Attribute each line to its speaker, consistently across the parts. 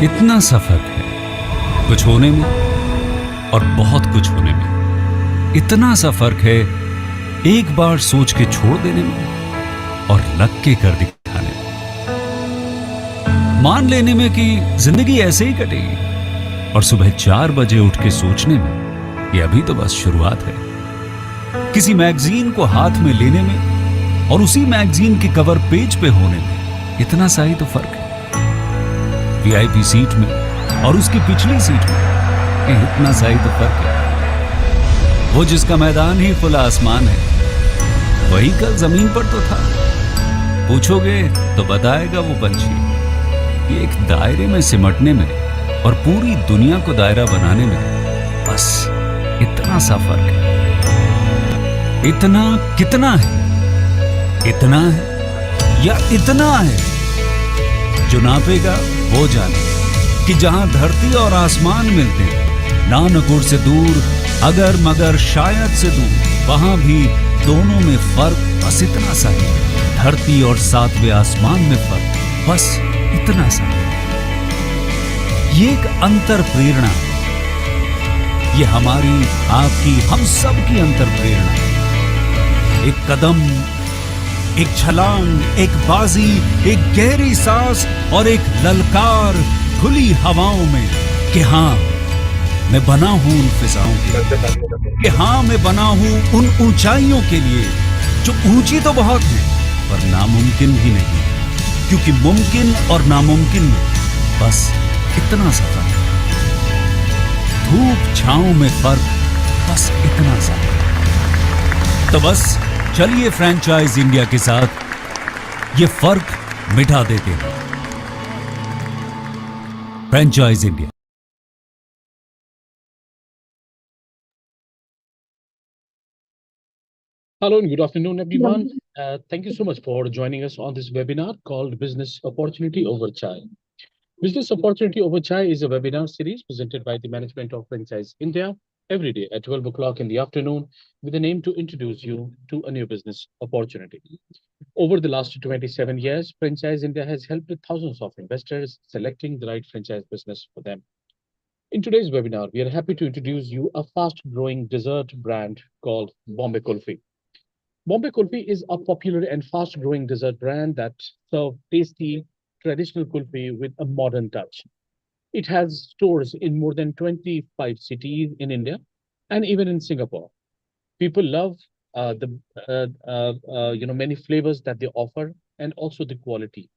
Speaker 1: इतना सा फर्क है कुछ होने में और बहुत कुछ होने में। इतना सा फर्क है एक बार सोच के छोड़ देने में और लग के कर दिखाने में। मान लेने में कि जिंदगी ऐसे ही कटेगी और सुबह 4 बजे उठ के सोचने में कि अभी तो बस शुरुआत है। किसी मैगजीन को हाथ में लेने में और उसी मैगजीन के कवर पेज पे होने में इतना सा ही तो फर्क है। वीआईपी सीट में और उसकी पिछली सीट में इतना सा ही तो फर्क है। वो जिसका मैदान ही खुला आसमान है वही कल जमीन पर तो था। पूछोगे तो बताएगा वो पंछी कि एक दायरे में सिमटने में और पूरी दुनिया को दायरा बनाने में बस इतना सा फर्क है। इतना कितना है? इतना है या इतना है? जो नापेगा वो जाने कि जहां धरती और आसमान मिलते हैं, नानकुर से दूर अगर मगर शायद से दूर, वहां भी दोनों में फर्क बस इतना सा है। धरती और 7वें आसमान में फर्क बस इतना सा है। ये एक अंतर प्रेरणा है। ये हमारी, आपकी, हम सब की अंतर प्रेरणा है। एक कदम, एक छलांग, एक बाजी, एक गहरी सांस और एक ललकार खुली हवाओं में कि हाँ मैं बना हूं उन फिजाओं के लिए, कि हाँ मैं बना हूं उन ऊंचाइयों के लिए जो ऊंची तो बहुत है पर नामुमकिन भी नहीं, क्योंकि मुमकिन और नामुमकिन में बस इतना सा फर्क है। धूप छांव में फर्क बस इतना सा। तो बस चलिए फ्रेंचाइज इंडिया के साथ ये फर्क मिटा देते हैं। Franchise India.
Speaker 2: Hello and good afternoon, everyone. Thank you so much for joining us on this webinar called Business Opportunity Over Chai. Business Opportunity Over Chai is a webinar series presented by the management of Franchise India every day at 12 o'clock in the afternoon with an aim to introduce you to a new business opportunity. Over the last 27 years, Franchise India has helped thousands of investors selecting the right franchise business for them. In today's webinar, we are happy to introduce you a fast-growing dessert brand called Bombay Kulfi. Bombay Kulfi is a popular and fast-growing dessert brand that serves tasty, traditional kulfi with a modern touch. It has stores in more than 25 cities in India and even in Singapore. People love the many flavors that they offer and also the quality.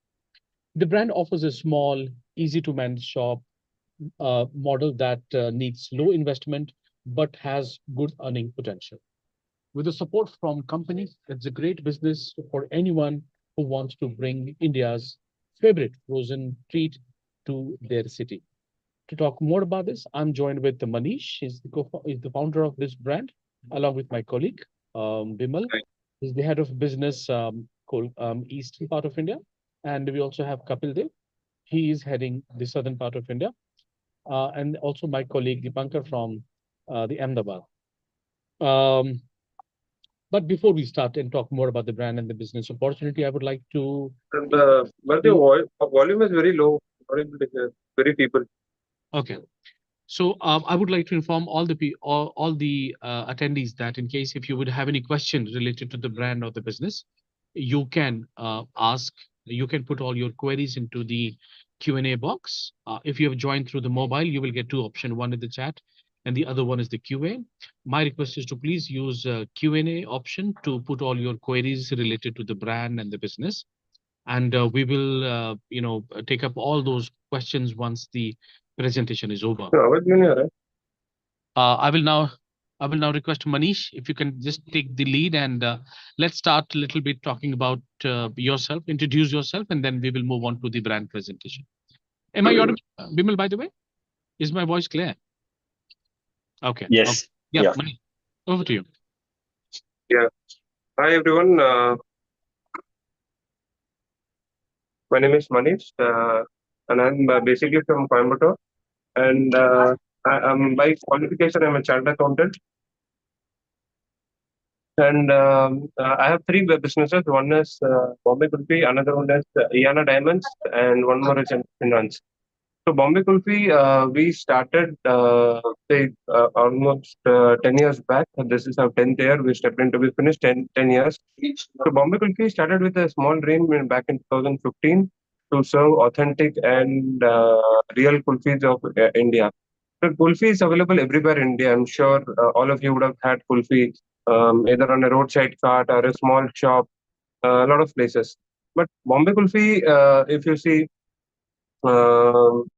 Speaker 2: The brand offers a small, easy to manage shop model that needs low investment but has good earning potential. With the support from companies, it's a great business for anyone who wants to bring India's favorite frozen treat to their city. To talk more about this, I'm joined with Manish. He's the founder of this brand, along with my colleague, Bimal. He's the head of business East part of India. And we also have Kapil Dev. He is heading the southern part of India. And also my colleague Dipankar from the Ahmedabad. Um, but before we start and talk more about the brand and the business opportunity, I would like to.
Speaker 3: And but the volume is very low. Not able to hear. Very people.
Speaker 2: Okay. So I would like to inform all the attendees that in case if you would have any questions related to the brand or the business, you can ask. You can put all your queries into the Q&A box. If you have joined through the mobile, you will get two options. One is the chat, and the other one is the QA. My request is to please use Q&A option to put all your queries related to the brand and the business, and we will take up all those questions once the presentation is over.
Speaker 3: आवाज नहीं आ रहा है.
Speaker 2: I will now request Manish if you can just take the lead and let's start a little bit talking about yourself, introduce yourself, and then we will move on to the brand presentation. Am I audible, Bimal, by the way? Is my voice clear? Okay.
Speaker 4: Yes.
Speaker 2: Okay. Yeah,
Speaker 4: Yeah.
Speaker 2: Manish, over to you.
Speaker 3: Yeah. Hi everyone. My name is Manish, and I'm basically from Coimbatore. And I'm by qualification, I'm a chartered accountant. And I have three businesses. One is Bombay Kulfi, another one is Iana Diamonds, and one more is in finance. So Bombay Kulfi, we started almost 10 years back. This is our 10th year. We stepped into, we finished 10 years. So Bombay Kulfi started with a small dream back in 2015 to serve authentic and real kulfis of India. So kulfi is available everywhere in India. I'm sure all of you would have had kulfi either on a roadside cart or a small shop, a lot of places. But Bombay Kulfi, if you see, um,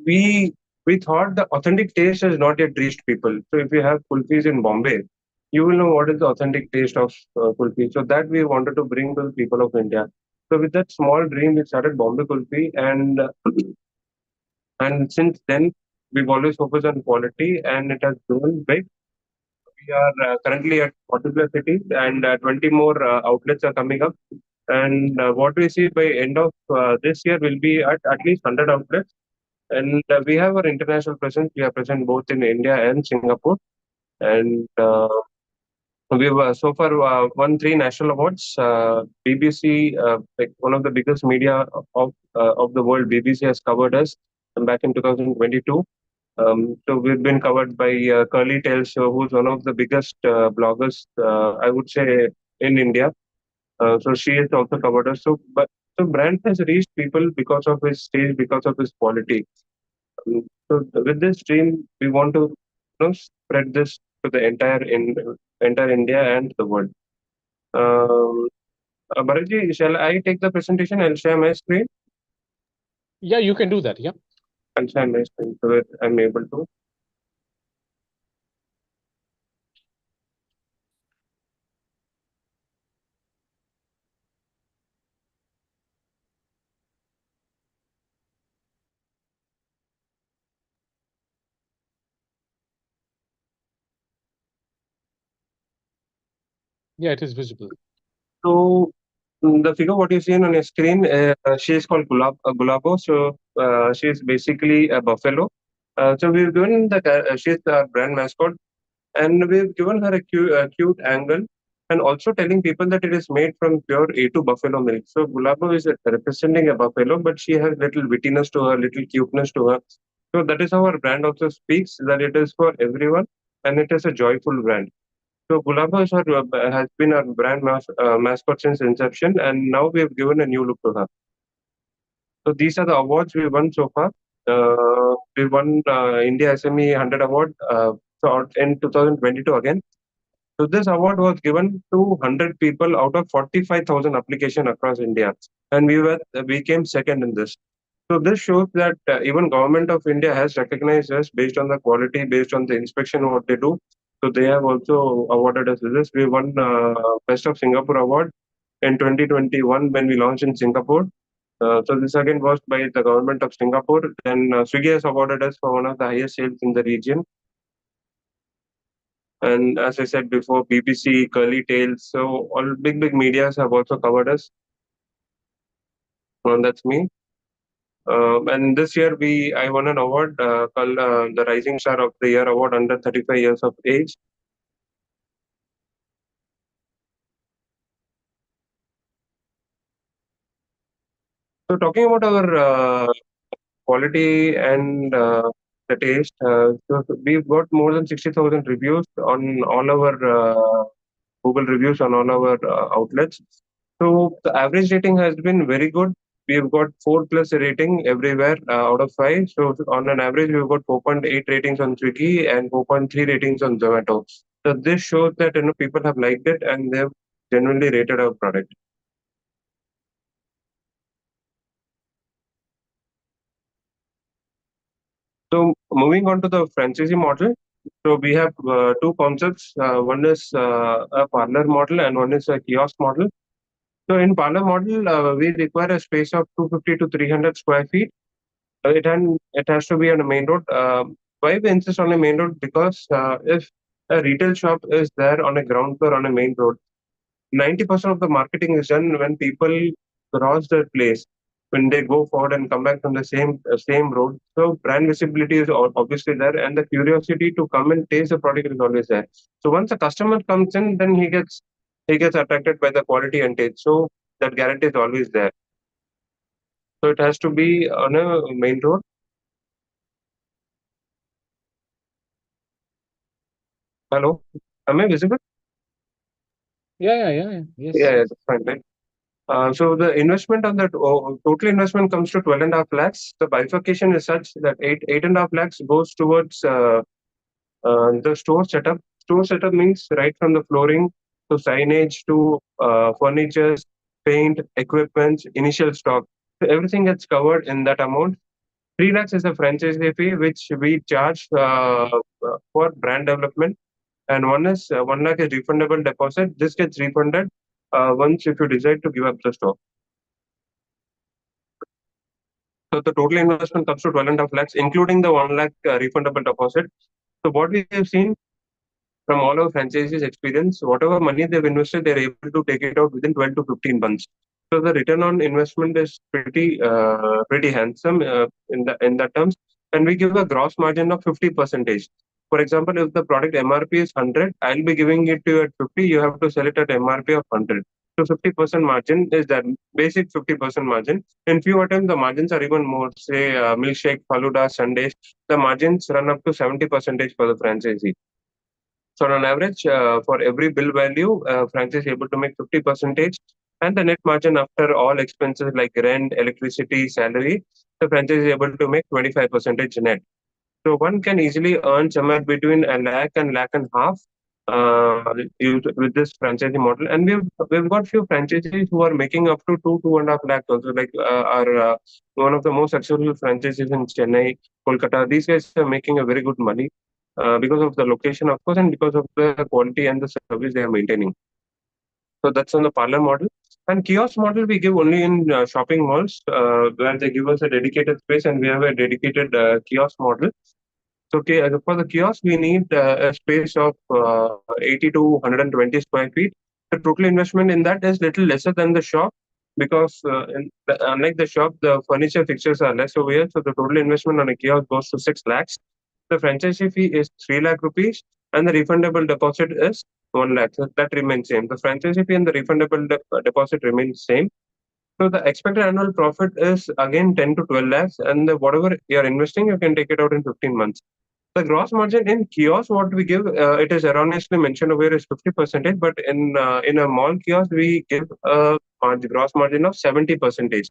Speaker 3: we thought the authentic taste has not yet reached people. So if you have kulfis in Bombay, you will know what is the authentic taste of kulfi. So that we wanted to bring to the people of India. So with that small dream, we started Bombay Kulfi, and since then we've always focused on quality, and it has grown big. We are currently at 40 plus cities, and 20 more outlets are coming up. And what we see by end of this year will be at least 100 outlets. And we have our international presence. We are present both in India and Singapore. And we've so far won three national awards. BBC, like one of the biggest media of the world, BBC has covered us back in 2022. So we've been covered by Curly Tales, who's one of the biggest bloggers, I would say, in India. So she has also covered us. So brand has reached people because of his stage, because of his quality. So with this dream, we want to spread this to the entire India and the world. Um, Bharatji, shall I take the presentation? I'll share my screen.
Speaker 2: Yeah, you can do that. Yeah.
Speaker 3: I'll share my screen so that I'm able to.
Speaker 2: Yeah, it is visible.
Speaker 3: So the figure what you see on your screen, she is called Gulabo. So she is basically a buffalo. So we've given she's the brand mascot, and we've given her a cute angle, and also telling people that it is made from pure A2 buffalo milk. So Gulabo is representing a buffalo, but she has little wittiness to her, little cuteness to her. So that is how our brand also speaks, that it is for everyone, and it is a joyful brand. So Gulaba is has been our brand mascot since inception, and now we have given a new look to her. So these are the awards we won so far. We won India SME 100 Award in 2022 again. So this award was given to 100 people out of 45,000 application across India, and we came second in this. So this shows that even government of India has recognized us based on the quality, based on the inspection what they do. So they have also awarded us this. We won Best of Singapore Award in 2021 when we launched in Singapore. So this again was by the government of Singapore. Then Swiggy has awarded us for one of the highest sales in the region. And as I said before, BBC, Curly Tales, so all big medias have also covered us. And that's me. And this year I won an award called the Rising Star of the Year Award under 35 years of age. So talking about our quality and the taste, so we've got more than 60,000 reviews on all our Google reviews on all our outlets. So the average rating has been very good. We've got 4 plus rating everywhere out of 5. So on an average, we've got 4.8 ratings on Swiggy and 4.3 ratings on Zomato. So this shows that people have liked it and they've genuinely rated our product. So moving on to the franchisee model. So we have two concepts. One is a parlor model and one is a kiosk model. So in parlor model, we require a space of 250 to 300 square feet. It has to be on a main road. Why we insist on a main road? Because if a retail shop is there on a ground floor on a main road, 90% of the marketing is done when people cross the place, when they go forward and come back from the same road. So brand visibility is obviously there, and the curiosity to come and taste the product is always there. So once a customer comes in, then he gets attracted by the quality and taste. So that guarantee is always there. So it has to be on a main road. Hello, am I visible?
Speaker 2: Yes,
Speaker 3: Yeah,
Speaker 2: yes.
Speaker 3: that's fine, right? So the investment on that total investment comes to 12.5 lakhs. The bifurcation is such that 8.5 lakhs goes towards the store setup. Store setup means right from the flooring to signage to furniture, paint, equipment, initial stock. So everything gets covered in that amount. 3 lakhs is the franchise fee which we charge for brand development, and 1 lakh is refundable deposit. This gets refunded once if you decide to give up the stock. So the total investment comes to 12.5 lakhs, including the 1 lakh refundable deposit. So what we have seen from all our franchisees experience, whatever money they've invested, they're able to take it out within 12 to 15 months. So the return on investment is pretty handsome in that terms, and we give a gross margin of 50 percentage. For example, if the product MRP is 100, I'll be giving it to you at 50. You have to sell it at MRP of 100. So 50% margin is that basic 50% margin. In few items, the margins are even more. Say milkshake, faluda, sundaes, the margins run up to 70 percentage for the franchisee. So on average, for every bill value, franchise is able to make 50 percentage, and the net margin after all expenses like rent, electricity, salary, the franchise is able to make 25 percentage net. So one can easily earn somewhere between a lakh and lakh and half with this franchising model. And we've got few franchisees who are making up to 2.5 lakhs also. Like are one of the most successful franchises in Chennai, Kolkata. These guys are making a very good money because of the location, of course, and because of the quality and the service they are maintaining. So that's on the parlor model. And kiosk model we give only in shopping malls where they give us a dedicated space, and we have a dedicated kiosk model. So for the kiosk, we need a space of 80 to 120 square feet. The total investment in that is little lesser than the shop because unlike the shop, the furniture fixtures are less over here. So the total investment on a kiosk goes to 6 lakhs. The franchise fee is 3 lakh rupees, and the refundable deposit is 1 lakh. So that remains same. The franchise fee and the refundable deposit remains same. So the expected annual profit is again 10 to 12 lakhs, and whatever you are investing, you can take it out in 15 months. The gross margin in kiosk, what we give, it is erroneously mentioned over here is 50 percentage, but in a mall kiosk, we give the gross margin of 70 percentage.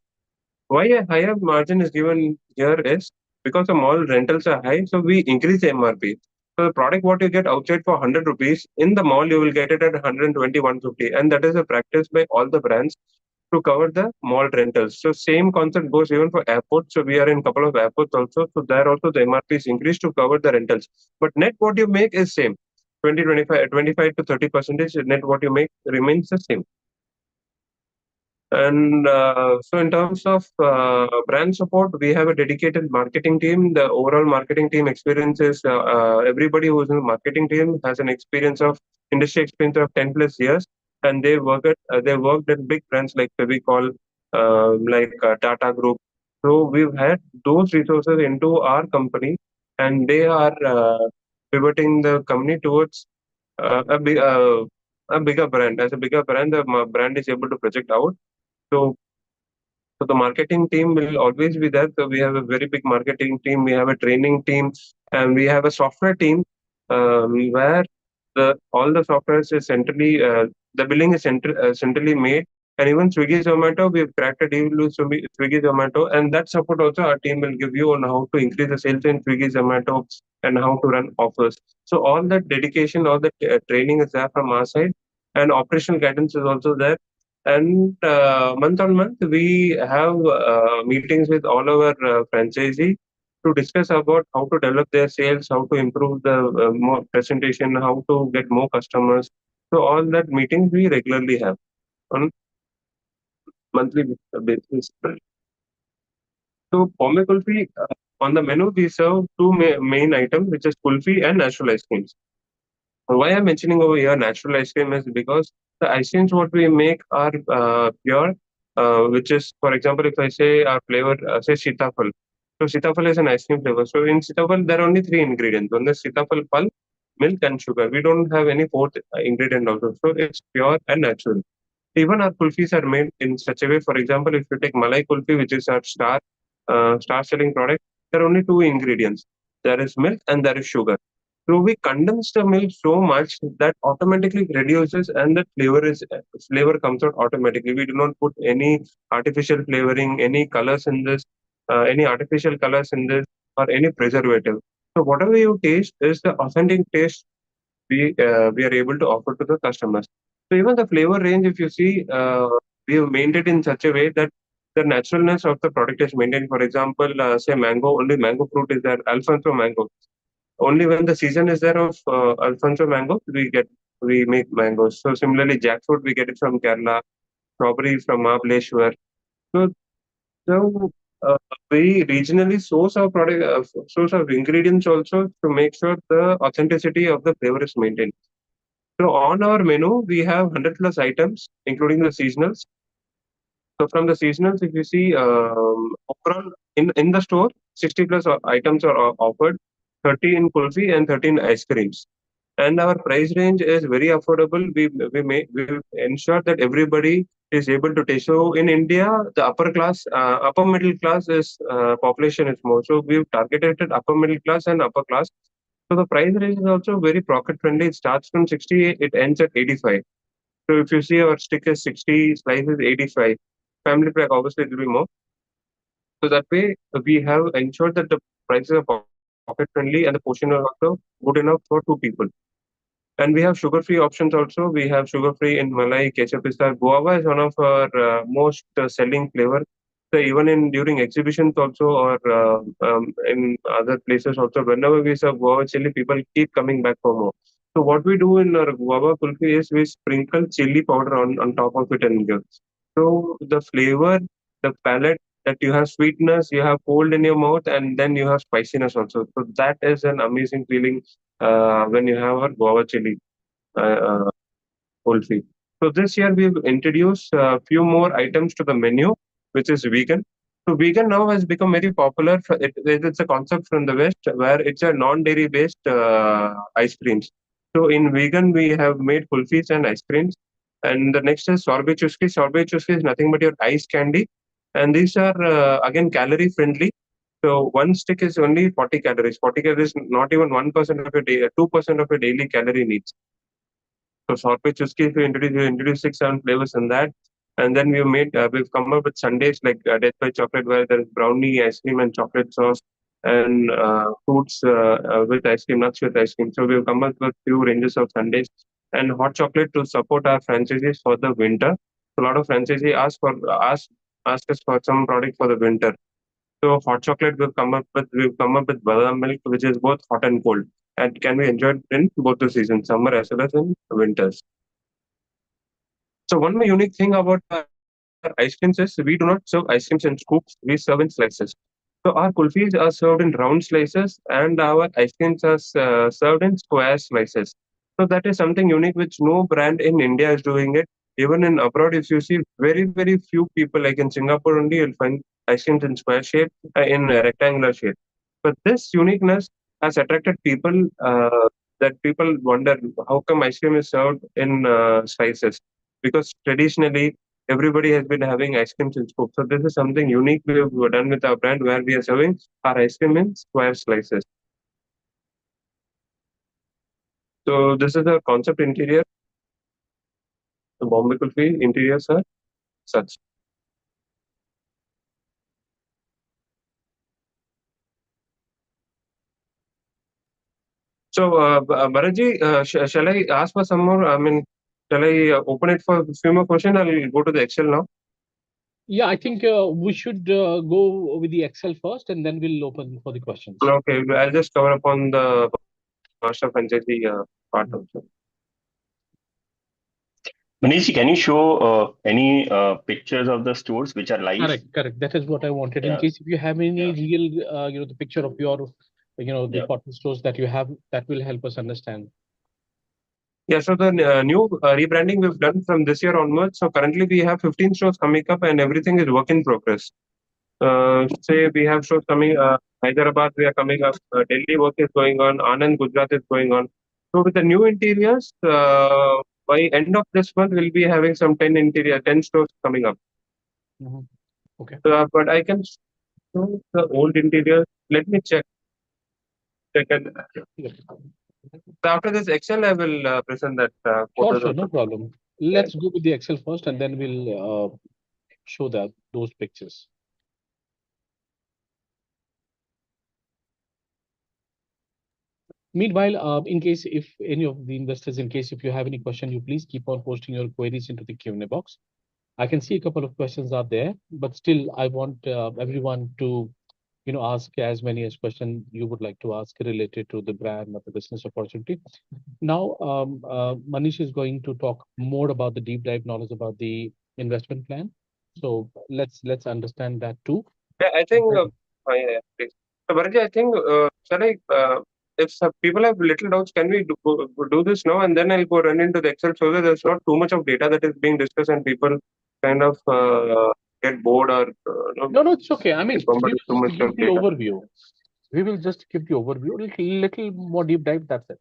Speaker 3: Why a higher margin is given here is because the mall rentals are high, so we increase the MRP. So the product what you get outside for 100 rupees, in the mall you will get it at 120, 150, and that is a practice by all the brands to cover the mall rentals. So same concept goes even for airports. So we are in couple of airports also. So there also the MRP is increased to cover the rentals. But net what you make is same. 20, 25 to 30 percentage net what you make remains the same. And so in terms of brand support, we have a dedicated marketing team. The overall marketing team experience is everybody who is in the marketing team has an experience of industry experience of 10 plus years, and they worked at big brands like Fevicol, Tata Group. So we've had those resources into our company, and they are pivoting the company towards uh, a big. Uh, a bigger brand. As a bigger brand, the brand is able to project out. So so the marketing team will always be there. So we have a very big marketing team. We have a training team, and we have a software team where the all the software is centrally the billing is centrally made. And even Swiggy Zomato, we've cracked a deal with Swiggy Zomato, and that support also our team will give you on how to increase the sales in Swiggy Zomato and how to run offers. So all that dedication, all that training is there from our side, and operational guidance is also there. And month on month, we have meetings with all our franchisee to discuss about how to develop their sales, how to improve the more presentation, how to get more customers. So all that meetings we regularly have on monthly basis. So Bombay Kulfi, on the menu, we serve two main items, which is Kulfi and natural ice creams. Why I'm mentioning over here natural ice cream is because the ice creams what we make are pure, which is, for example, if I say our flavor, say sitafal. So sitafal is an ice cream flavor. So in sitafal, there are only three ingredients. One is sitafal pulp, milk, and sugar. We don't have any fourth ingredient also. So it's pure and natural. Even our kulfis are made in such a way. For example, if you take Malai kulfi, which is our star selling product, there are only two ingredients. There is milk and there is sugar. So we condense the milk so much that automatically reduces and the flavor comes out automatically. We do not put any artificial flavoring, any colors in this, any artificial colors in this, or any preservative. So whatever you taste is the authentic taste we are able to offer to the customers. So even the flavor range, if you see, we have maintained in such a way that the naturalness of the product is maintained. For example, say mango, only mango fruit is there, Alfonso mango. Only when the season is there of Alfonso mango, we make mangoes. So similarly, jackfruit we get it from Kerala, strawberry from Mahabaleshwar. So so we regionally source our product, source our ingredients also to make sure the authenticity of the flavor is maintained. So on our menu, we have 100 plus items, including the seasonals. So from the seasonals, if you see, overall in the store, 60 plus items are offered, 30 in Kulfi and 13 ice creams. And our price range is very affordable. We ensure that everybody is able to taste. So in India, the upper middle class is population is more. So we've targeted at upper middle class and upper class. So the price range is also very pocket friendly. It starts from 68, it ends at 85. So if you see our stick is 60, slice is 85. Family pack obviously it will be more. So that way we have ensured that the prices are pocket friendly and the portion are also good enough for two people. And we have sugar-free options also. We have sugar-free in Malai, ketchup pista. Guava is one of our most selling flavor. So even in during exhibitions also or in other places also, whenever we serve guava chili, people keep coming back for more. So what we do in our guava kulfi is we sprinkle chili powder on top of it and give. So the flavor, the palate that you have sweetness, you have cold in your mouth, and then you have spiciness also. So that is an amazing feeling when you have our guava chili uh, Kulfi. So this year we've introduced a few more items to the menu, which is vegan. So vegan now has become very popular. It's a concept from the West where it's a non-dairy based ice creams. So in vegan we have made kulfis and ice creams. And the next is sorbet chuski. Sorbet chuski is nothing but your ice candy, and these are again calorie friendly. So one stick is only 40 calories. 40 calories, not even 1% of your day, 2% of your daily calorie needs. So sorbet cheesecake we introduced 6 7 flavors in that, and then we've come up with sundaes like Death by Chocolate where there is brownie ice cream and chocolate sauce and fruits with ice cream, nuts with ice cream. So we've come up with few ranges of sundaes and hot chocolate to support our franchises for the winter. So a lot of franchisees ask us for some product for the winter. So hot chocolate we've come up with badam milk, which is both hot and cold, and can be enjoyed in both the seasons, summer as well as in winters. So one more unique thing about our ice creams is we do not serve ice creams in scoops; we serve in slices. So our kulfis are served in round slices, and our ice creams are served in square slices. So that is something unique which no brand in India is doing it. Even in abroad, if you see very few people, like in Singapore only, you'll find ice creams in square shape, in rectangular shape. But this uniqueness has attracted people that people wonder how come ice cream is served in slices, because traditionally everybody has been having ice creams in scoops. So this is something unique we have done with our brand where we are serving our ice cream in square slices. So this is our concept interior. The Bombay Kulfi interiors are such. So Bharatji, shall I ask for some more? I mean, shall I open it for a few more questions? I'll go to the Excel now.
Speaker 2: Yeah, I think we should go with the Excel first, and then we'll open for the questions.
Speaker 3: Okay, I'll just cover up on the master franchisee part also.
Speaker 4: Manish, can you show any pictures of the stores which are live?
Speaker 2: Correct. That is what I wanted. In
Speaker 4: Yeah.
Speaker 2: case if you have any
Speaker 4: Yeah.
Speaker 2: real, the picture of your, the
Speaker 4: Yeah.
Speaker 2: department stores that you have, that will help us understand.
Speaker 3: Yeah, so the new rebranding we've done from this year onwards. So currently we have 15 stores coming up and everything is work in progress. Say we have stores coming, Hyderabad we are coming up, Delhi work is going on, Anand, Gujarat is going on. So with the new interiors, by end of this month, we'll be having some 10 stores coming up.
Speaker 2: Mhm. Okay.
Speaker 3: But I can show the old interiors. Let me check.
Speaker 2: Yeah.
Speaker 3: So after this Excel, I will present that
Speaker 2: Sure,
Speaker 3: photos
Speaker 2: sure, no
Speaker 3: also.
Speaker 2: problem. Let's go with the Excel first, and then we'll show those pictures. Meanwhile, in case if any of the investors, in case if you have any question, you please keep on posting your queries into the Q&A box. I can see a couple of questions are there, but still I want everyone to ask as many as question you would like to ask related to the brand or the business opportunity. Now, Manish is going to talk more about the deep dive knowledge about the investment plan. So let's understand that too.
Speaker 3: Yeah, I think. Yeah, please. So, Bharatji, I think, shall I, if some people have little doubts, can we do this now and then I'll go run into the Excel so that there's not too much of data that is being discussed and people kind of get bored or
Speaker 2: No, it's okay. I mean,
Speaker 3: get bombarded with too much
Speaker 2: give
Speaker 3: of
Speaker 2: the
Speaker 3: data.
Speaker 2: overview. We will just give the overview, little more deep dive. That's it.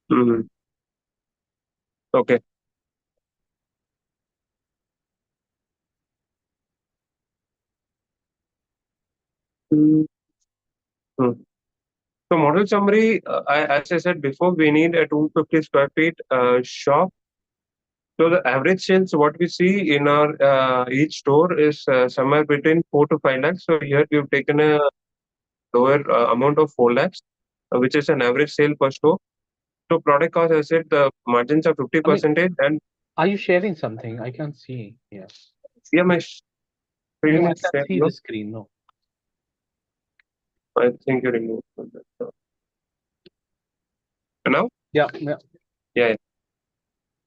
Speaker 3: Mhm. Okay. Mm. Hmm. So model summary, as I said before, we need a 250 square feet shop. So the average sales, what we see in our each store is somewhere between 4 to 5 lakhs. So here we've taken a lower amount of 4 lakhs, which is an average sale per store. So product cost, as I said, the margins are 50
Speaker 2: I mean,
Speaker 3: percentage, and
Speaker 2: are you sharing something? I can't see. Yes.
Speaker 3: yeah, my
Speaker 2: No,
Speaker 3: screen
Speaker 2: I
Speaker 3: is
Speaker 2: can't
Speaker 3: shared.
Speaker 2: see
Speaker 3: No,
Speaker 2: the screen. No.
Speaker 3: I think you removed that. Now,
Speaker 2: Yeah.
Speaker 3: yeah.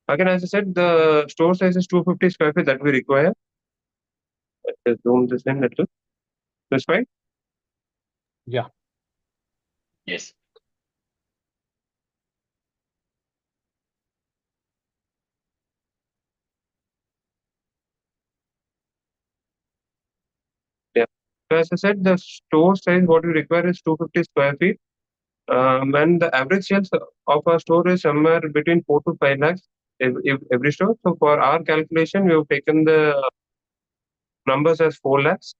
Speaker 3: Again, as I said, the store size is 250 square feet that we require. Let's zoom this in a little. This fine.
Speaker 2: Yeah.
Speaker 4: Yes.
Speaker 3: Yeah. So as I said, the store size what we require is 250 square feet. And the average sales of our store is somewhere between 4 to 5 lakhs every store. So for our calculation, we have taken the numbers as 4 lakhs.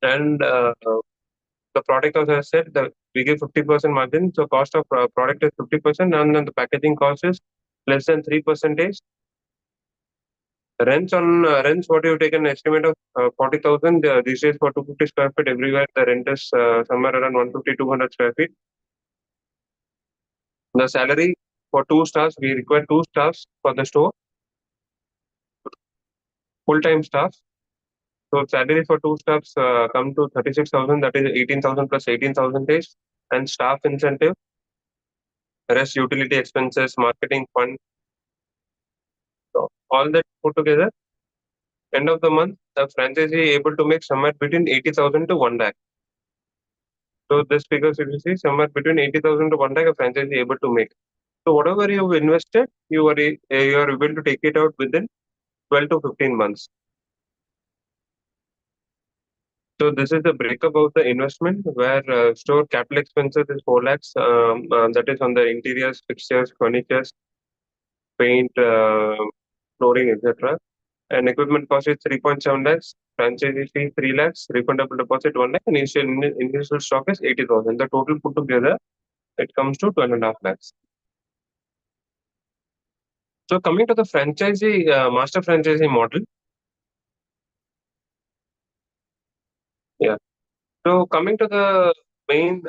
Speaker 3: And the product, as I said, we give 50% margin. So cost of product is 50%, and then the packaging cost is less than 3%. Rents, what you take an estimate of 40,000 these days for 250 square feet everywhere. The rent is somewhere around 150, 200 square feet. The salary for 2 staffs, we require 2 staffs for the store, full-time staff. So salary for 2 staffs come to 36,000. That is 18,000 plus 18,000 days, and staff incentive, rest utility expenses, marketing fund. So all that put together, end of the month, the franchisee able to make somewhere between 80,000 to 1 lakh. So this figures, if you see, somewhere between 80,000 to 1 lakh, a franchisee able to make. So whatever you have invested, you are able to take it out within 12 to 15 months. So this is the breakup of the investment, where store capital expenses is 4 lakhs. That is on the interiors, fixtures, furnitures, paint, flooring, etc. And equipment cost is 3.7 lakhs. Franchisee fee 3 lakhs. Refundable deposit 1 lakh. And initial stock is 80,000. The total put together, it comes to 12.5 lakhs. So coming to the franchisee, master franchisee model. Yeah. So coming to the main.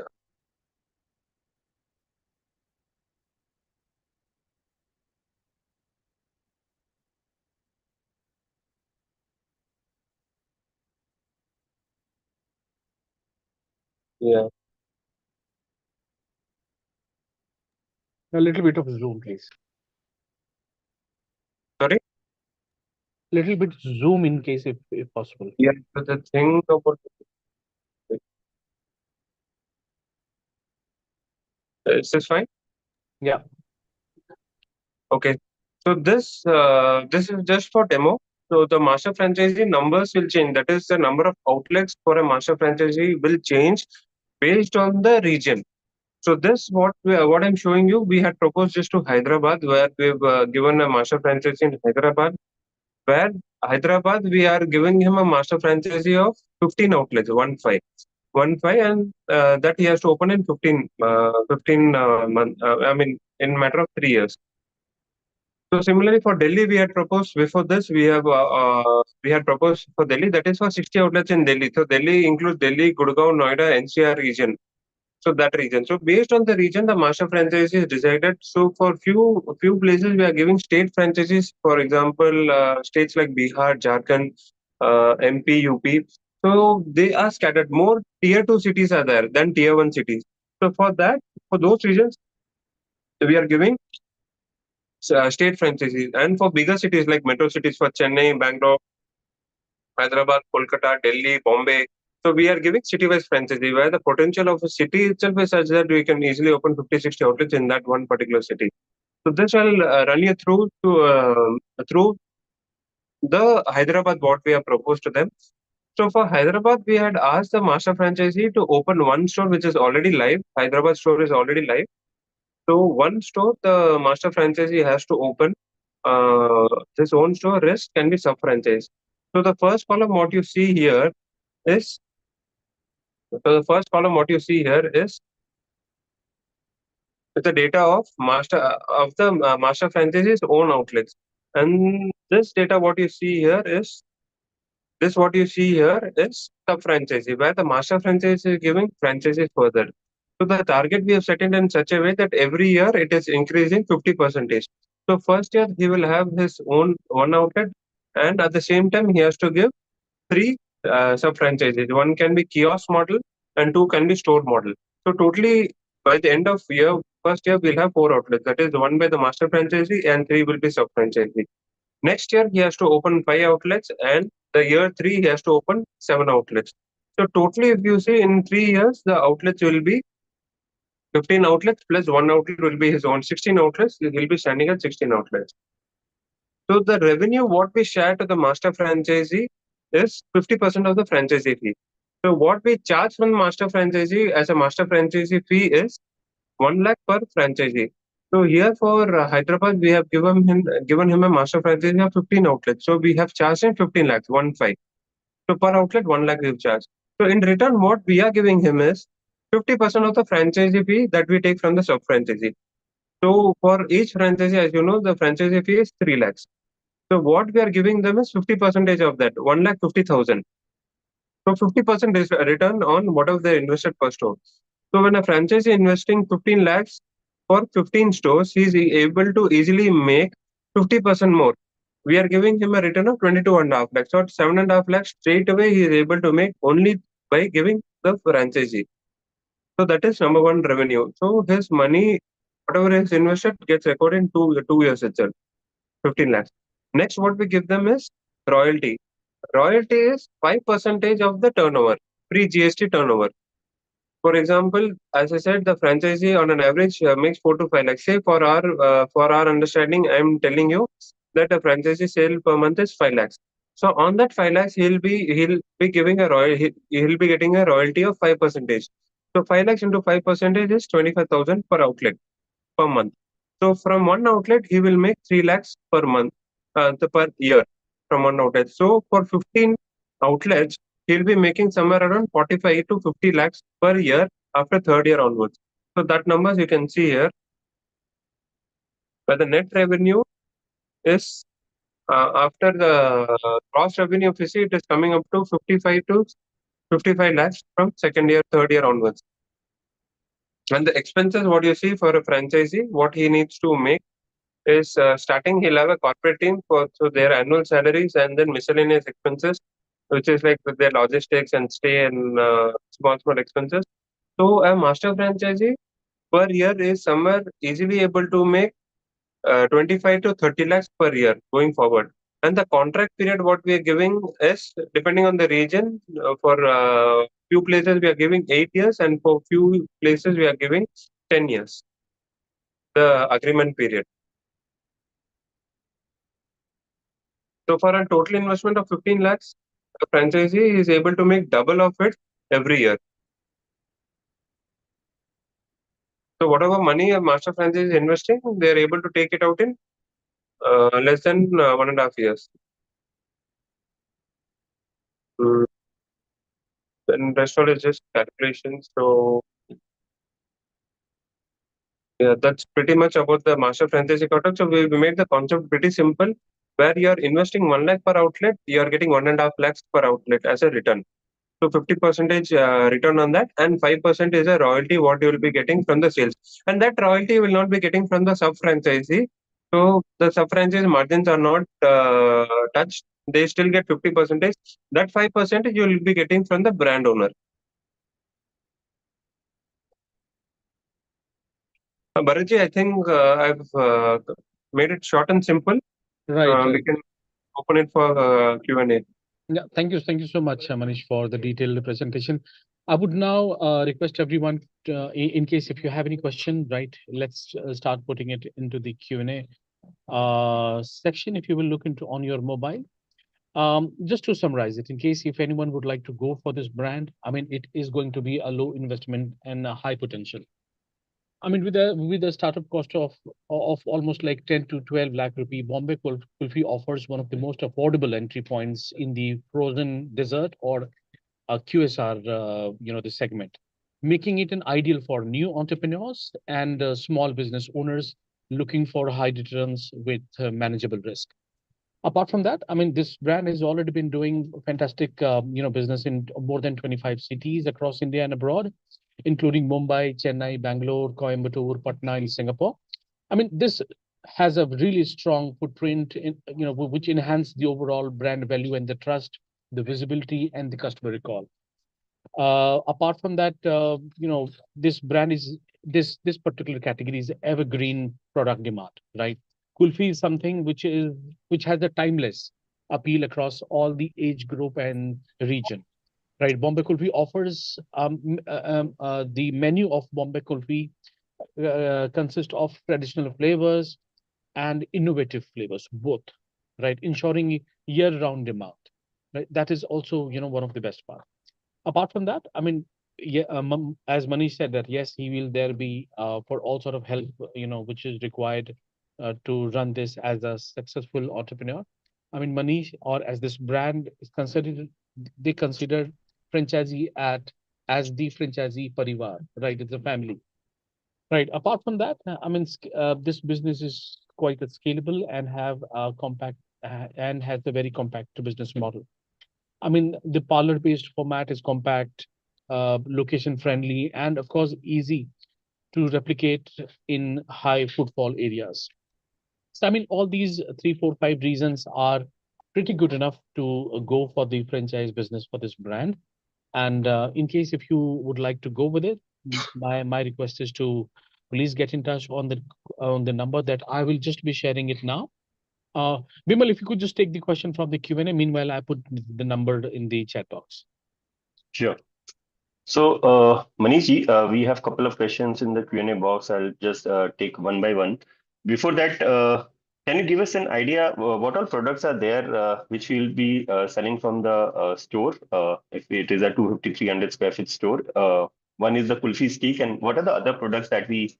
Speaker 3: Yeah.
Speaker 2: A little bit of zoom, please.
Speaker 3: Sorry.
Speaker 2: Little bit zoom in case if possible.
Speaker 3: Yeah. So the thing about. Is this fine?
Speaker 2: Yeah.
Speaker 3: Okay. So this is just for demo. So the master franchisee numbers will change. That is, the number of outlets for a master franchisee will change based on the region. So this what I'm showing you, we had proposed just to Hyderabad, where we've given a master franchisee in Hyderabad. Where Hyderabad, we are giving him a master franchisee of 15 outlets, 1 5. 15, and that he has to open in 15 months. I mean, in matter of 3 years. So similarly for Delhi, we had proposed before this. We had proposed for Delhi, that is for 60 outlets in Delhi. So Delhi includes Delhi, Gurgaon, Noida, NCR region. So that region. So based on the region, the master franchise is decided. So for few places, we are giving state franchises. For example, states like Bihar, Jharkhand, MP, UP. So they are scattered. More tier 2 cities are there than tier 1 cities. So for that, for those regions, we are giving state franchises. And for bigger cities like metro cities for Chennai, Bangalore, Hyderabad, Kolkata, Delhi, Bombay. So we are giving city-wise franchisee where the potential of a city itself is such that we can easily open 50, 60 outlets in that one particular city. So this will run you through the Hyderabad what we have proposed to them. So for Hyderabad, we had asked the master franchisee to open one store which is already live. Hyderabad store is already live. So one store the master franchisee has to open. His own store, rest can be sub-franchise. So the first column what you see here is the data of master franchisee's own outlets, and this data what you see here is sub franchisee where the master franchisee is giving franchises further. So the target we have set it in such a way that every year it is increasing 50%. So first year he will have his own one outlet, and at the same time he has to give three sub franchises. One can be kiosk model and two can be store model. So totally by the end of first year we'll have four outlets. That is one by the master franchisee and three will be sub franchisee. Next year he has to open 5 outlets, and the year 3 he has to open 7 outlets. So totally if you see in 3 years the outlets will be 15 outlets plus one outlet will be his own 16 outlets. He'll be standing at 16 outlets. So the revenue what we share to the master franchisee is 50% of the franchisee fee. So what we charge from the master franchisee as a master franchisee fee is 1 lakh per franchisee. So here for Hyderabad, we have given him a master franchisee of 15 outlets. So we have charged him 15 lakhs, 1 5. So per outlet, 1 lakh we have charged. So in return, what we are giving him is 50% of the franchisee fee that we take from the sub franchisee. So for each franchisee, as you know, the franchisee fee is 3 lakhs. So what we are giving them is 50% of that, 1,50,000. So 50% is a return on whatever they invested per store. So when a franchisee investing 15 lakhs for 15 stores, he is able to easily make 50% more. We are giving him a return of 22.5 lakhs. So 7.5 lakhs straight away he is able to make only by giving the franchisee. So that is number one revenue. So his money, whatever is invested, gets recorded in 2 years itself, 15 lakhs. Next, what we give them is royalty. Royalty is 5% of the turnover, pre-GST turnover. For example, as I said, the franchisee on an average makes 4 to 5 lakhs. Say for our understanding, I'm telling you that a franchisee sale per month is 5 lakhs. So on that 5 lakhs, he'll be giving he'll be getting a royalty of 5%. So 5 lakhs into 5% is 25,000 per outlet per month. So from one outlet, he will make 3 lakhs per month, per year from one outlet. So for 15 outlets, he'll be making somewhere around 45 to 50 lakhs per year after third year onwards. So that numbers you can see here, where the net revenue is after the gross revenue, if you see, it is coming up to 55 lakhs from second year, third year onwards. And the expenses, what you see for a franchisee, what he needs to make is starting, he'll have a corporate team for their annual salaries and then miscellaneous expenses, which is like with their logistics and stay and small expenses. So a master franchisee per year is somewhere easily able to make 25 to 30 lakhs per year going forward. And the contract period what we are giving is depending on the region. For few places we are giving 8 years, and for few places we are giving 10 years. The agreement period. So for a total investment of 15 lakhs, the franchisee is able to make double of it every year. So whatever money a master franchisee is investing, they are able to take it out in less than 1.5 years. Mm. and rest all is just calculations. So yeah, that's pretty much about the master franchisee contract. So we made the concept pretty simple, where you are investing 1 lakh per outlet, you are getting 1.5 lakhs per outlet as a return. So 50% return on that, and 5% is a royalty what you will be getting from the sales. And that royalty will not be getting from the sub franchisee. So the sub franchise margins are not touched. They still get 50%. That 5% you will be getting from the brand owner. Bharatji, I think I've made it short and simple.
Speaker 2: Right.
Speaker 3: We can open it for Q&A.
Speaker 2: Yeah, thank you so much, Manish, for the detailed presentation. I would now request everyone, in case if you have any question, right, let's start putting it into the Q&A section. If you will look into on your mobile. Just to summarize it, in case if anyone would like to go for this brand, I mean, it is going to be a low investment and a high potential. I mean, with a startup cost of almost like 10 to 12 lakh rupee, Bombay Kulfi offers one of the most affordable entry points in the frozen dessert or QSR, the segment, making it an ideal for new entrepreneurs and small business owners looking for high returns with manageable risk. Apart from that, I mean, this brand has already been doing fantastic, business in more than 25 cities across India and abroad, including Mumbai, Chennai, Bangalore, Coimbatore, Patna, and Singapore. I mean, this has a really strong footprint in, which enhance the overall brand value and the trust, the visibility, and the customer recall. Apart from that, this brand is this particular category is evergreen product demand, right? Kulfi is something which has a timeless appeal across all the age group and region, right? Bombay Kulfi offers the menu of Bombay Kulfi consists of traditional flavors and innovative flavors, both, right? Ensuring year-round demand, right? That is also one of the best parts. Apart from that, I mean, yeah, as Manish said that yes, he will there be for all sort of help, which is required to run this as a successful entrepreneur. I mean, Manish or as this brand is considered, they consider franchisee at as the franchisee parivar, right? It's a family, right? Apart from that, I mean, this business is quite scalable and have a compact and has a very compact business model. I mean, the parlor-based format is compact, location-friendly, and of course, easy to replicate in high footfall areas. So, I mean, all these three, four, five reasons are pretty good enough to go for the franchise business for this brand. And in case if you would like to go with it, my request is to please get in touch on the number that I will just be sharing it now. Bimal, if you could just take the question from the Q&A. Meanwhile, I put the number in the chat box.
Speaker 4: Sure. So, Manishji, we have a couple of questions in the Q&A box. I'll just take one by one. Before that, can you give us an idea what all products are there which we'll be selling from the store? If it is a 250, 300 square feet store. One is the Kulfi stick, and what are the other products that we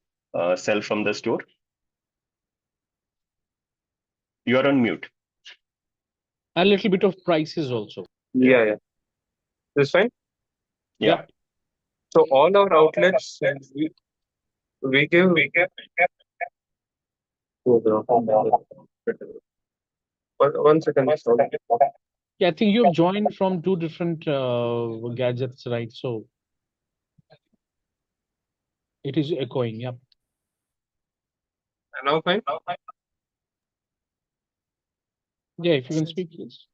Speaker 4: sell from the store? You are on mute.
Speaker 2: A little bit of prices also.
Speaker 3: Yeah. This fine?
Speaker 4: Yeah.
Speaker 3: So all our outlets, we give. One second.
Speaker 2: Yeah, I think you've joined from two different gadgets, right? So it is echoing. Yep.
Speaker 3: Now fine?
Speaker 2: Yeah, if you can speak, please.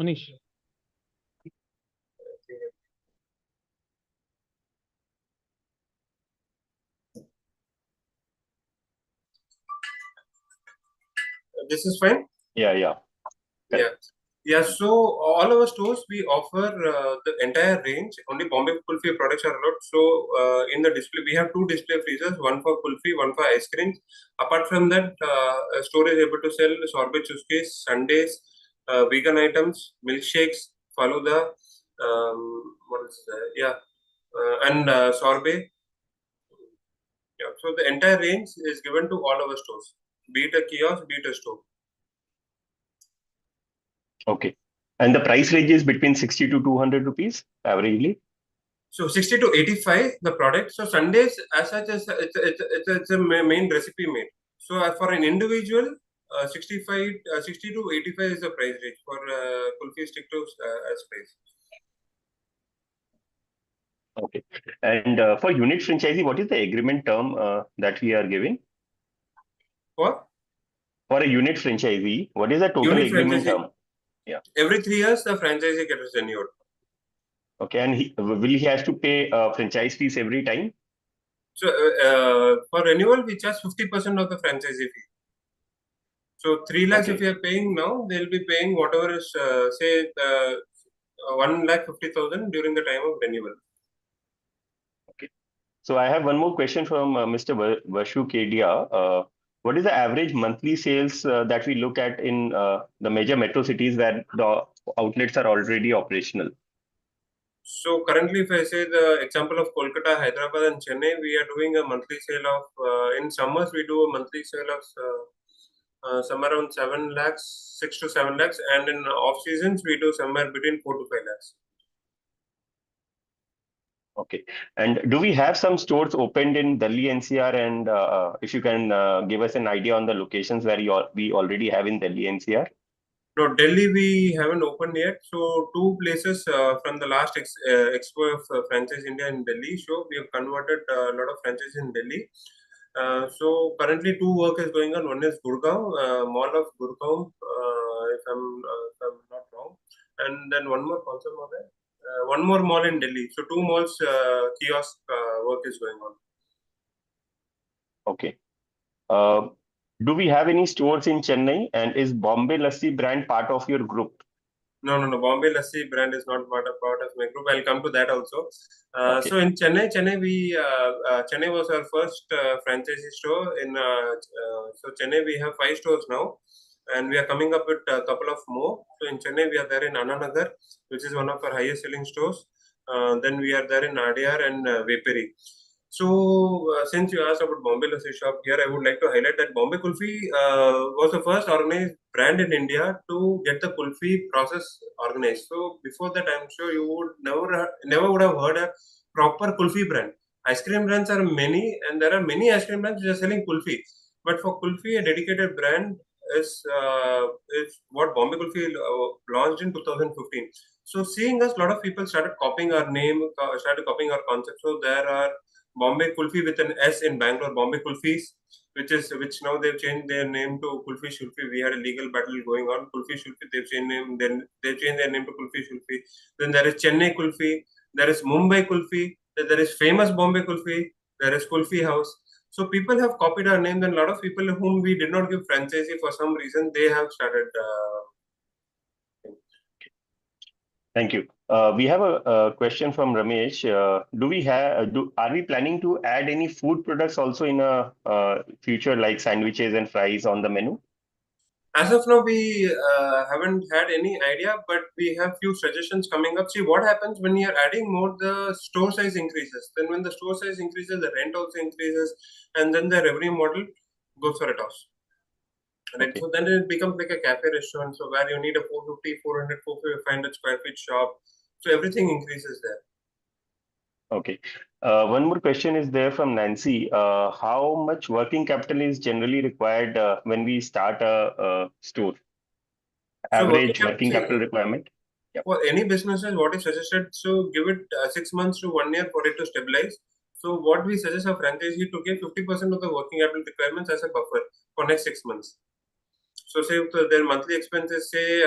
Speaker 2: Manish.
Speaker 3: This is fine?
Speaker 4: Yeah.
Speaker 3: Yeah, so all our stores we offer the entire range. Only Bombay Kulfi products are allowed. So in the display we have two display freezers, one for Kulfi, one for ice cream. Apart from that, store is able to sell sorbet cheesecakes, sundaes, vegan items, milkshakes, Faluda, what is that? Yeah, and sorbet. Yeah, so the entire range is given to all our stores, be it a kiosk, be it a store.
Speaker 4: Okay. And the price range is between 60 to 200 rupees averagely?
Speaker 3: So 60 to 85 the product. So Sundays as such is it's a main recipe made. So for an individual, 65, 60 to 85 is the price range for kulfi stick to as price.
Speaker 4: Okay. And for unit franchisee, what is the agreement term that we are giving?
Speaker 3: For
Speaker 4: For a unit franchisee, what is the total
Speaker 3: unit
Speaker 4: agreement
Speaker 3: franchisee,
Speaker 4: term? Yeah.
Speaker 3: every 3 years the franchisee gets renewed.
Speaker 4: Okay. And will he has to pay franchise fees every time?
Speaker 3: So for renewal, we charge 50% of the franchisee fee. So 3 lakhs if
Speaker 4: Okay.
Speaker 3: you are paying now, they'll be paying whatever is say 1,50,000 during the time of renewal.
Speaker 4: Okay. So I have one more question from Mr. Vashu Kedia. What is the average monthly sales that we look at in the major metro cities where the outlets are already operational?
Speaker 3: So currently, if I say the example of Kolkata, Hyderabad, and Chennai, we are doing a monthly sale of in summers we do a monthly sale of somewhere around 7 lakhs, 6 to 7 lakhs, and in off seasons we do somewhere between 4 to 5 lakhs.
Speaker 4: Okay. And do we have some stores opened in Delhi NCR? And if you can give us an idea on the locations where we already have in Delhi NCR?
Speaker 3: No, Delhi we haven't opened yet. So two places from the last expo of Franchise India in Delhi. So we have converted a lot of franchises in Delhi. So currently two work is going on. One is Gurgaon, Mall of Gurgaon, if I'm not wrong, and then one more concept mall there. One more mall in Delhi. So two malls kiosk work is going on.
Speaker 4: Okay. Do we have any stores in Chennai? And is Bombay Lassi brand part of your group?
Speaker 3: No. Bombay Lassi brand is not part of my group. I'll come to that also.
Speaker 4: Okay.
Speaker 3: So in Chennai, Chennai was our first franchisee store. So Chennai we have 5 stores now, and we are coming up with a couple of more. So in Chennai we are there in Ananagar, which is one of our highest selling stores. Then we are there in Adyar and Veperi. So, since you asked about Bombay Lassi shop, here I would like to highlight that Bombay Kulfi was the first organized brand in India to get the Kulfi process organized. So, before that, I'm sure you would never would have heard a proper Kulfi brand. Ice cream brands are many, and there are many ice cream brands which are selling Kulfi. But for Kulfi, a dedicated brand is what Bombay Kulfi launched in 2015. So, seeing us, a lot of people started copying our name, started copying our concept. So, there are Bombay Kulfi with an S in Bangalore, Bombay Kulfis, which now they've changed their name to Kulfi Shulfi. We had a legal battle going on. Kulfi Shulfi, they've changed name, then they changed their name to Kulfi Shulfi. Then there is Chennai Kulfi, there is Mumbai Kulfi, then there is famous Bombay Kulfi, there is Kulfi House. So people have copied our name, and a lot of people whom we did not give franchisee for some reason, they have started.
Speaker 4: Thank you. We have a question from Ramesh. Are we planning to add any food products also in a future, like sandwiches and fries on the menu?
Speaker 3: As of now, we haven't had any idea, but we have few suggestions coming up. See what happens when you are adding more, the store size increases. Then when the store size increases, the rent also increases, and then the revenue model goes for a toss. Right.
Speaker 4: Okay.
Speaker 3: So then it becomes like a cafe restaurant. So where you need a 450, 400, 450, 500 square feet shop. So everything increases there.
Speaker 4: Okay. One more question is there from Nancy. How much working capital is generally required when we start a store?
Speaker 3: So
Speaker 4: Average working capital requirement? Yeah.
Speaker 3: for any businesses, what is suggested, so give it 6 months to 1 year for it to stabilize. So what we suggest a franchisee to give 50% of the working capital requirements as a buffer for next 6 months. So say if their monthly expenses say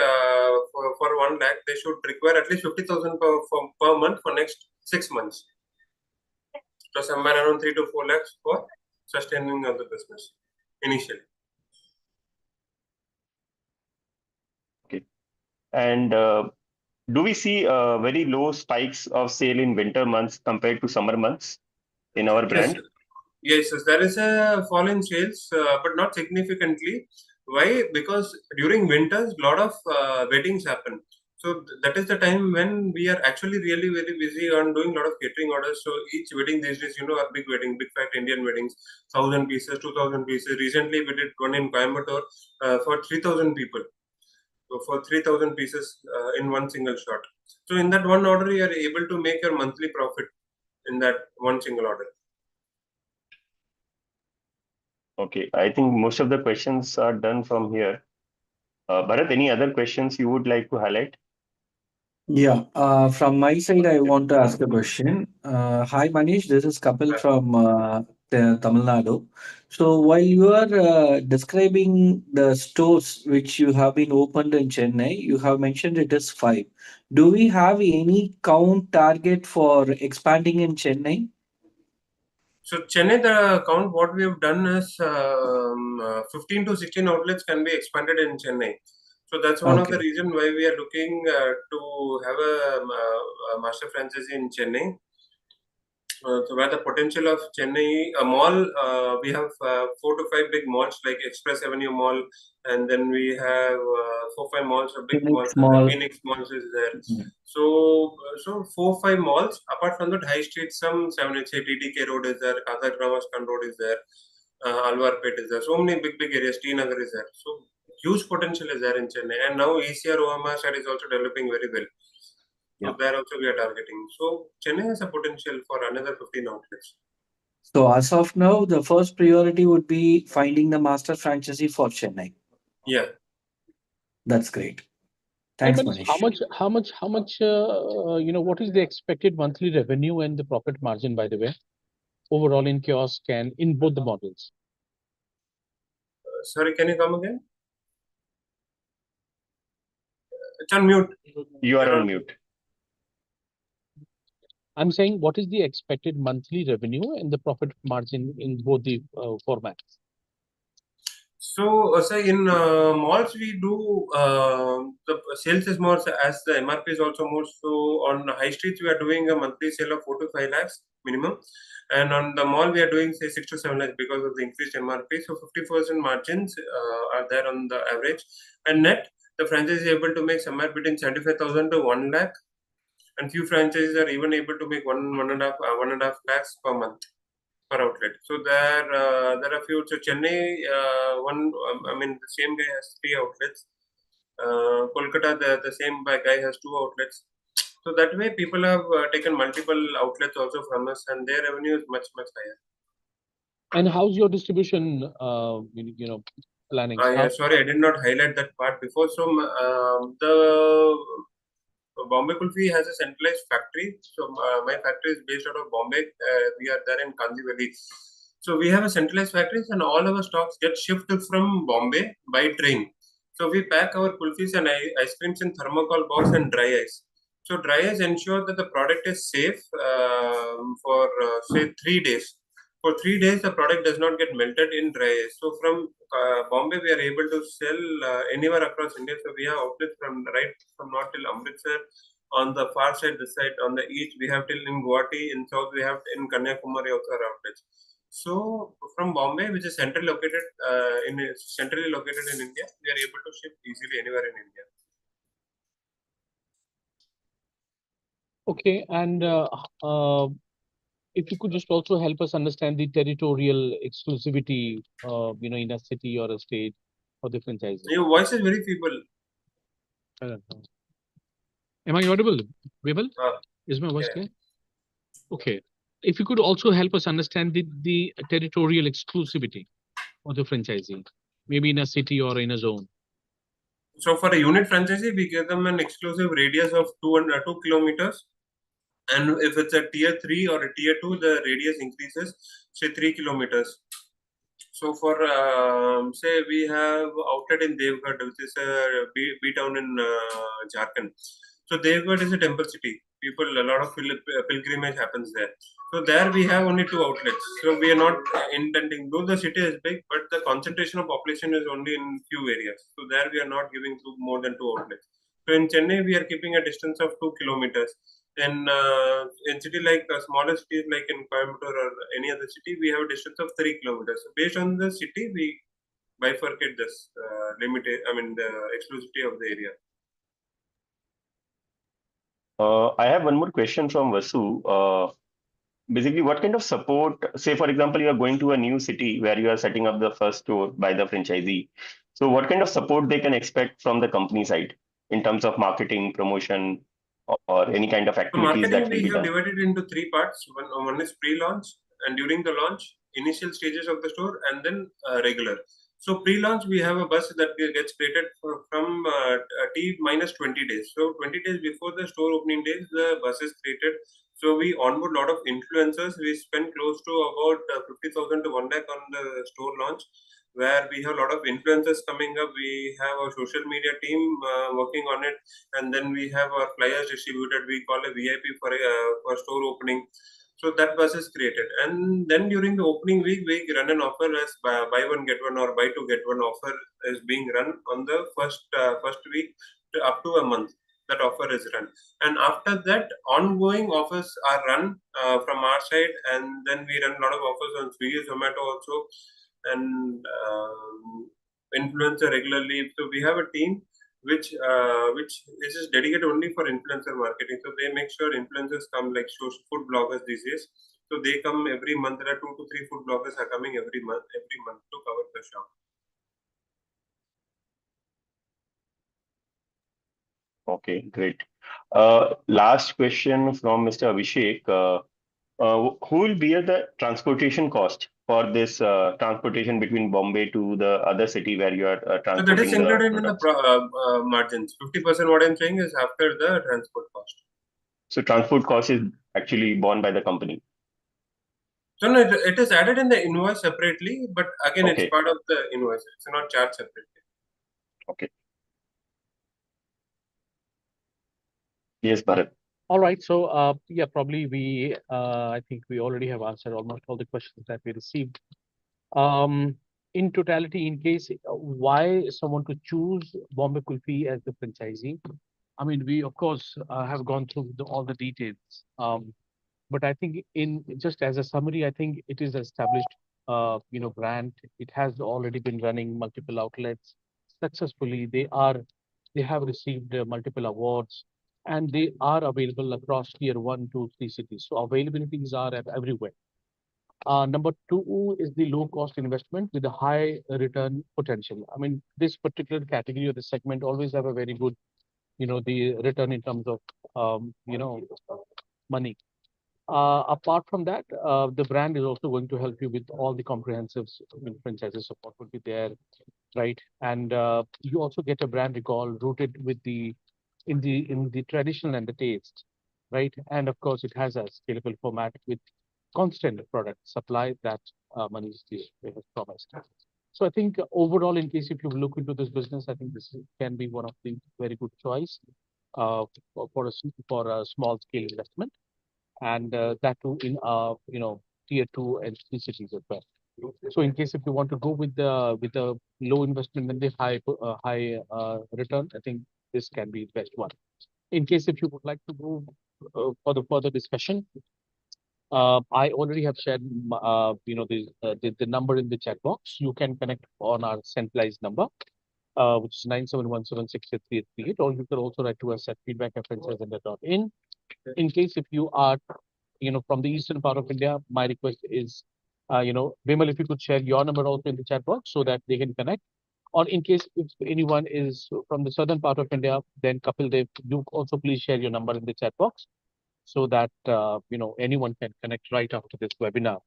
Speaker 3: for 1 lakh, they should require at least 50,000 per month for next 6 months. So somewhere around 3 to 4 lakhs for sustaining of the business initially.
Speaker 4: Okay. And do we see very low spikes of sale in winter months compared to summer months in our brand?
Speaker 3: Yes, there is a fall in sales, but not significantly. Why? Because during winters, a lot of weddings happen. So that is the time when we are actually really very busy on doing a lot of catering orders. So each wedding these days, are big wedding, big fat Indian weddings, 1,000 pieces, 2,000 pieces. Recently, we did one in Coimbatore for 3,000 people. So for 3,000 pieces in one single shot. So in that one order, you are able to make your monthly profit in that one single order.
Speaker 4: Okay, I think most of the questions are done from here. Bharat, any other questions you would like to highlight?
Speaker 5: Yeah, from my side, I want to ask a question. Hi, Manish. This is Kapil from Tamil Nadu. So, while you are describing the stores which you have been opened in Chennai, you have mentioned it is five. Do we have any count target for expanding in Chennai?
Speaker 3: So Chennai, the count what we have done is 15 to 16 outlets can be expanded in Chennai. So that's one of the
Speaker 5: Okay.
Speaker 3: reason why we are looking to have a master franchisee in Chennai. So where the potential of Chennai, a mall, we have 4 to 5 big malls like Express Avenue Mall, and then we have 4, 5 malls, big malls.
Speaker 5: Phoenix
Speaker 3: The
Speaker 5: Mall.
Speaker 3: Phoenix Malls is there.
Speaker 5: Mm.
Speaker 3: So 4, 5 malls. Apart from that, High Street, some 7, 8, TTK Road is there, Kazak Ramaskan Road is there, Alwarpet is there. So many big areas. T Nagar is there. So huge potential is there in Chennai, and now ECR OMR side is also developing very well. So
Speaker 5: Yeah.
Speaker 3: there also we are targeting. So Chennai has a potential for another 15 outlets.
Speaker 5: So, as of now, the first priority would be finding the master franchisee for Chennai.
Speaker 3: Yeah.
Speaker 5: That's great.
Speaker 2: And
Speaker 5: Thanks,
Speaker 2: Manish,
Speaker 5: Manish.
Speaker 2: how much, what is the expected monthly revenue and the profit margin, by the way, overall in kiosk and in both the models?
Speaker 3: Sorry, can you come again? It's on mute.
Speaker 4: You are
Speaker 3: You're
Speaker 4: on
Speaker 3: on
Speaker 4: mute.
Speaker 2: I'm saying, what is the expected monthly revenue and the profit margin in both the formats?
Speaker 3: So, say in malls we do the sales is more as the MRP is also more. So on high streets we are doing a monthly sale of 4 to 5 lakhs minimum, and on the mall we are doing say 6 to 7 lakhs because of the increased MRP. So 50% margins are there on the average, and net the franchise is able to make somewhere between 75,000 to 1 lakh, and few franchises are even able to make 1.5 lakhs per month per outlet. So there are few. So Chennai, I mean, the same guy has 3 outlets. Kolkata, the same guy has 2 outlets. So that way, people have taken multiple outlets also from us, and their revenue is much higher.
Speaker 2: And how's your distribution, planning?
Speaker 3: Sorry, I did not highlight that part before. So the Bombay Kulfi has a centralized factory. So my factory is based out of Bombay. We are there in Kanji Valley. So we have a centralized factory, and all our stocks get shifted from Bombay by train. So we pack our kulfis and ice creams in thermocol box and dry ice. So dry ice ensure that the product is safe for say 3 days. For 3 days, the product does not get melted in dry ice. So from Bombay, we are able to sell anywhere across India. So we have outlets from right from north till Amritsar. On the far side, this side, on the east, we have till in Guwahati. In south, we have in Kanyakumari also our outlets. So from Bombay, which is centrally located in India, we are able to ship easily anywhere in India.
Speaker 2: Okay, and if you could just also help us understand the territorial exclusivity, in a city or a state for the franchises.
Speaker 3: Your voice is very feeble.
Speaker 2: Am I audible? Vibal? Is my voice clear? Okay. If you could also help us understand the territorial exclusivity of the franchisee, maybe in a city or in a zone.
Speaker 3: So for a unit franchisee, we give them an exclusive radius of 2 kilometers. And if it's a tier 3 or a tier 2, the radius increases, say 3 kilometers. So for say we have outlet in Devgarh, which is a B town in Jharkhand. So Devgarh is a temple city. A lot of pilgrimage happens there. So there we have only 2 outlets. So we are not intending, though the city is big, but the concentration of population is only in few areas. So there we are not giving more than 2 outlets. So in Chennai, we are keeping a distance of 2 kilometers. Then in city like smaller cities like in Coimbatore or any other city, we have a distance of 3 kilometers. So based on the city, we bifurcate this the exclusivity of the area.
Speaker 4: I have one more question from Vasu. Basically, what kind of support, say, for example, you are going to a new city where you are setting up the first store by the franchisee. So, what kind of support they can expect from the company side in terms of marketing, promotion, or any kind of
Speaker 3: So
Speaker 4: activities
Speaker 3: marketing,
Speaker 4: that will
Speaker 3: we
Speaker 4: be
Speaker 3: have
Speaker 4: done?
Speaker 3: divided into three parts. One is pre-launch, and during the launch, initial stages of the store, and then regular. So pre-launch, we have a bus that gets created from T minus 20 days. So 20 days before the store opening days, the bus is created. So we onboard a lot of influencers. We spend close to about 50,000 to 1 lakh on the store launch, where we have a lot of influencers coming up. We have a social media team working on it, and then we have our flyers distributed. We call a VIP for store opening. So that bus is created, and then during the opening week, we run an offer as buy one get one or buy two get one offer is being run on the first week up to a month. That offer is run, and after that, ongoing offers are run from our side, and then we run a lot of offers on Swiggy, Zomato also, and influencer regularly. So we have a team which is just dedicated only for influencer marketing. So they make sure influencers come, like food bloggers these days. So they come every month. There are 2 to 3 food bloggers are coming every month to cover the shop.
Speaker 4: Okay, great. Last question from Mr. Abhishek. Who will bear the transportation cost for this transportation between Bombay to the other city where you are
Speaker 3: So that
Speaker 4: transporting
Speaker 3: is
Speaker 4: the
Speaker 3: included in the
Speaker 4: products?
Speaker 3: margins. 50% what I'm saying is after the transport cost.
Speaker 4: So transport cost is actually borne by the company.
Speaker 3: So no, it is added in the invoice separately, but again, it's
Speaker 4: Okay.
Speaker 3: part of the invoice. It's not charged separately.
Speaker 4: Okay. Yes, Bharat.
Speaker 2: All right. So, yeah, probably I think we already have answered almost all the questions that we received. In totality, in case why someone to choose Bombay Kulfi as the franchisee, I mean, we of course have gone through all the details. But I think in just as a summary, I think it is established, brand. It has already been running multiple outlets successfully. They have received multiple awards, and they are available across tier 1, 2, 3 cities. So availabilities are everywhere. Number two is the low cost investment with a high return potential. I mean, this particular category or the segment always have a very good, the return in terms of, money. Apart from that, the brand is also going to help you with all the comprehensive franchises support would be there, right? And you also get a brand recall rooted with in the traditional and the taste, right? And of course, it has a scalable format with constant product supply that Manish has promised. So I think overall, in case if you look into this business, I think can be one of the very good choice for a small scale investment, and that too in tier 2 and 3 cities as well. So in case if you want to go with the low investment and the high return, I think this can be the best one. In case if you would like to go for the further discussion, I already have shared the number in the chat box. You can connect on our centralized number, which is 9717683838, or you can also write to us at feedback@franchise.in. In case if you are from the eastern part of India, my request is, Vimal, if you could share your number also in the chat box so that they can connect. Or in case if anyone is from the southern part of India, then Kapil Dev, you also please share your number in the chat box so that anyone can connect right after this webinar.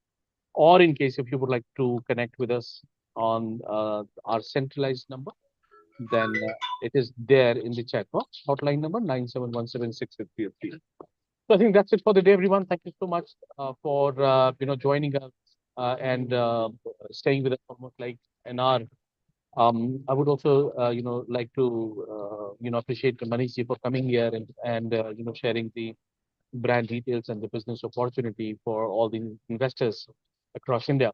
Speaker 2: Or in case if you would like to connect with us on our centralized number, then it is there in the chat box. Hotline number 9717683838. So I think that's it for the day, everyone. Thank you so much for joining us and staying with us almost like an hour. I would also like to appreciate Manish ji for coming here and sharing the brand details and the business opportunity for all the investors across India.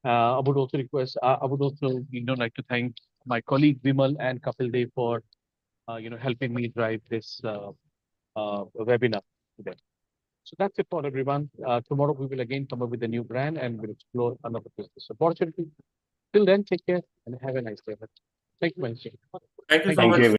Speaker 2: I would also like to thank my colleague Vimal and Kapil Dev for helping me drive this webinar today. So that's it for everyone. Tomorrow we will again come up with a new brand and we'll explore another business opportunity. Till then, take care and have a nice day. Thank you, Manish.
Speaker 3: Thank you so
Speaker 4: Thank
Speaker 3: much.
Speaker 4: you.